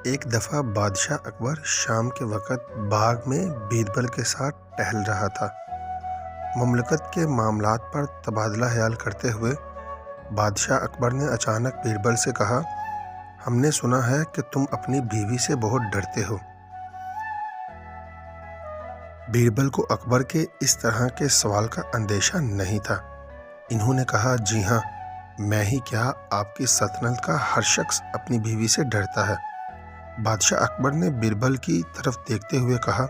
ایک دفعہ بادشاہ اکبر شام کے وقت باغ میں بیربل کے ساتھ ٹہل رہا تھا۔ مملکت کے معاملات پر تبادلہ خیال کرتے ہوئے بادشاہ اکبر نے اچانک بیربل سے کہا، ہم نے سنا ہے کہ تم اپنی بیوی سے بہت ڈرتے ہو۔ بیربل کو اکبر کے اس طرح کے سوال کا اندیشہ نہیں تھا۔ انہوں نے کہا، جی ہاں، میں ہی کیا، آپ کی سلطنت کا ہر شخص اپنی بیوی سے ڈرتا ہے۔ بادشاہ اکبر نے بیربل کی طرف دیکھتے ہوئے کہا،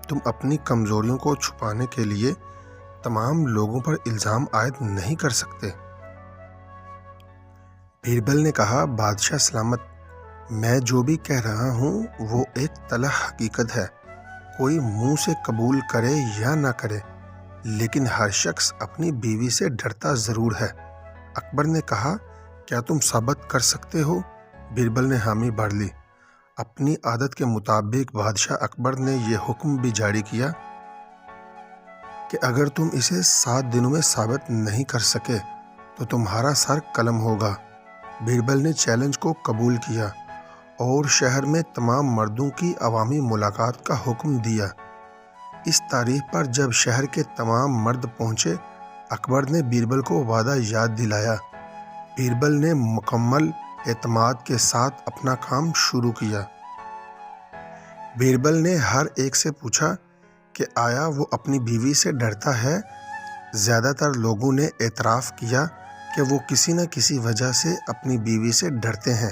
تم اپنی کمزوریوں کو چھپانے کے لیے تمام لوگوں پر الزام عائد نہیں کر سکتے۔ بیربل نے کہا، بادشاہ سلامت، میں جو بھی کہہ رہا ہوں وہ ایک تلخ حقیقت ہے۔ کوئی منہ سے قبول کرے یا نہ کرے، لیکن ہر شخص اپنی بیوی سے ڈرتا ضرور ہے۔ اکبر نے کہا، کیا تم ثابت کر سکتے ہو؟ بیربل نے حامی بھر لی۔ اپنی عادت کے مطابق بادشاہ اکبر نے یہ حکم بھی جاری کیا کہ اگر تم اسے 7 دنوں میں ثابت نہیں کر سکے تو تمہارا سر قلم ہوگا۔ بیربل نے چیلنج کو قبول کیا اور شہر میں تمام مردوں کی عوامی ملاقات کا حکم دیا۔ اس تاریخ پر جب شہر کے تمام مرد پہنچے، اکبر نے بیربل کو وعدہ یاد دلایا۔ بیربل نے مکمل اعتماد کے ساتھ اپنا کام شروع کیا۔ بیربل نے ہر ایک سے پوچھا کہ آیا وہ اپنی بیوی سے ڈرتا ہے۔ زیادہ تر لوگوں نے اعتراف کیا کہ وہ کسی نہ کسی وجہ سے اپنی بیوی سے ڈرتے ہیں۔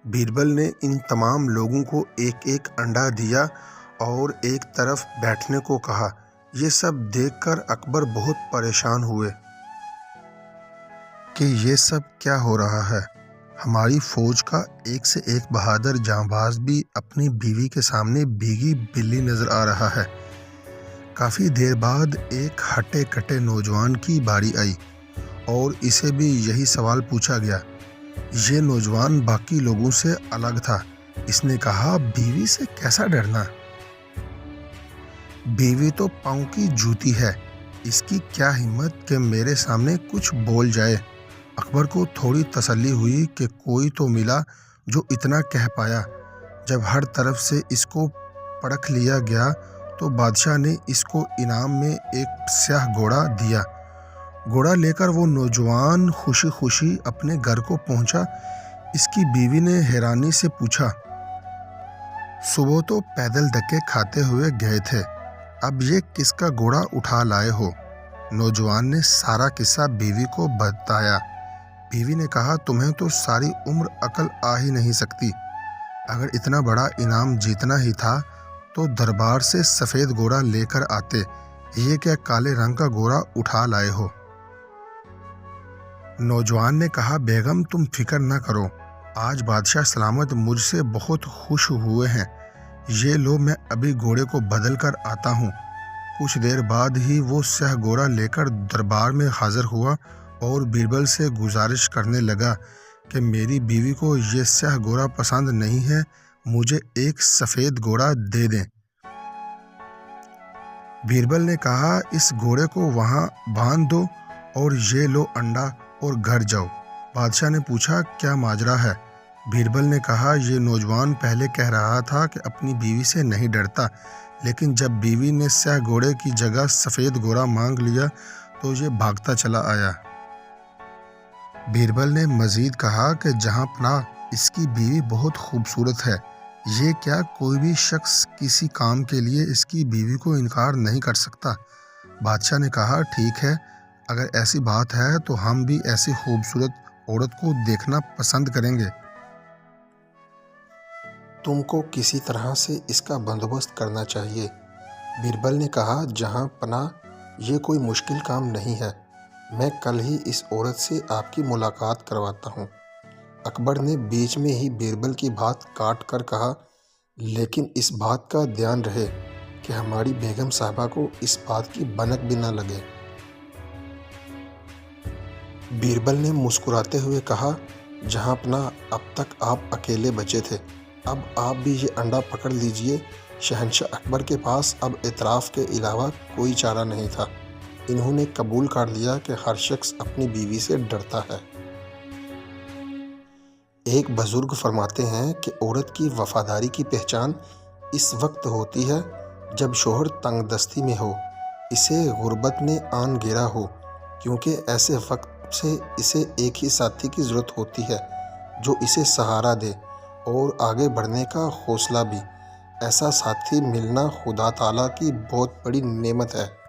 بیربل نے ان تمام لوگوں کو ایک ایک انڈا دیا اور ایک طرف بیٹھنے کو کہا۔ یہ سب دیکھ کر اکبر بہت پریشان ہوئے کہ یہ سب کیا ہو رہا ہے۔ ہماری فوج کا ایک سے ایک بہادر جانباز بھی اپنی بیوی کے سامنے بھیگی بلی نظر آ رہا ہے۔ کافی دیر بعد ایک ہٹے کٹے نوجوان کی باری آئی اور اسے بھی یہی سوال پوچھا گیا۔ یہ نوجوان باقی لوگوں سے الگ تھا۔ اس نے کہا، بیوی سے کیسا ڈرنا؟ بیوی تو پاؤں کی جوتی ہے، اس کی کیا ہمت کہ میرے سامنے کچھ بول جائے۔ اکبر کو تھوڑی تسلی ہوئی کہ کوئی تو ملا جو اتنا کہہ پایا۔ جب ہر طرف سے اس کو پرکھ لیا گیا تو بادشاہ نے اس کو انعام میں ایک سیاہ گھوڑا دیا۔ گھوڑا لے کر وہ نوجوان خوشی خوشی اپنے گھر کو پہنچا۔ اس کی بیوی نے حیرانی سے پوچھا، صبح تو پیدل دھکے کھاتے ہوئے گئے تھے، اب یہ کس کا گھوڑا اٹھا لائے ہو؟ نوجوان نے سارا قصہ بیوی کو بتایا۔ بیوی نے کہا، تمہیں تو ساری عمر عقل آ ہی نہیں سکتی۔ اگر اتنا بڑا انعام جیتنا ہی تھا تو دربار سے سفید گھوڑا لے کر آتے، یہ کیا کالے رنگ کا گھوڑا اٹھا لائے ہو؟ نوجوان نے کہا، بیگم تم فکر نہ کرو، آج بادشاہ سلامت مجھ سے بہت خوش ہوئے ہیں۔ یہ لو، میں ابھی گھوڑے کو بدل کر آتا ہوں۔ کچھ دیر بعد ہی وہ سیاہ گھوڑا لے کر دربار میں حاضر ہوا اور بیربل سے گزارش کرنے لگا کہ میری بیوی کو یہ سیاہ گھوڑا پسند نہیں ہے، مجھے ایک سفید گھوڑا دے دیں۔ بیربل نے کہا، اس گھوڑے کو وہاں باندھ دو اور یہ لو انڈا اور گھر جاؤ۔ بادشاہ نے پوچھا، کیا ماجرا ہے؟ بیربل نے کہا، یہ نوجوان پہلے کہہ رہا تھا کہ اپنی بیوی سے نہیں ڈرتا، لیکن جب بیوی نے سیاہ گھوڑے کی جگہ سفید گھوڑا مانگ لیا تو یہ بھاگتا چلا آیا۔ بیربل نے مزید کہا کہ جہاں پناہ، اس کی بیوی بہت خوبصورت ہے۔ یہ کیا کوئی بھی شخص کسی کام کے لیے اس کی بیوی کو انکار نہیں کر سکتا؟ بادشاہ نے کہا، ٹھیک ہے، اگر ایسی بات ہے تو ہم بھی ایسی خوبصورت عورت کو دیکھنا پسند کریں گے۔ تم کو کسی طرح سے اس کا بندوبست کرنا چاہیے۔ بیربل نے کہا، جہاں پناہ، یہ کوئی مشکل کام نہیں ہے، میں کل ہی اس عورت سے آپ کی ملاقات کرواتا ہوں۔ اکبر نے بیچ میں ہی بیربل کی بات کاٹ کر کہا، لیکن اس بات کا دھیان رہے کہ ہماری بیگم صاحبہ کو اس بات کی بھنک بھی نہ لگے۔ بیربل نے مسکراتے ہوئے کہا، جہاں پناہ، اب تک آپ اکیلے بچے تھے، اب آپ بھی یہ انڈا پکڑ لیجئے۔ شہنشاہ اکبر کے پاس اب اعتراف کے علاوہ کوئی چارہ نہیں تھا۔ انہوں نے قبول کر لیا کہ ہر شخص اپنی بیوی سے ڈرتا ہے۔ ایک بزرگ فرماتے ہیں کہ عورت کی وفاداری کی پہچان اس وقت ہوتی ہے جب شوہر تنگ دستی میں ہو، اسے غربت نے آن گھیرا ہو، کیونکہ ایسے وقت سے اسے ایک ہی ساتھی کی ضرورت ہوتی ہے جو اسے سہارا دے اور آگے بڑھنے کا حوصلہ بھی۔ ایسا ساتھی ملنا خدا تعالیٰ کی بہت بڑی نعمت ہے۔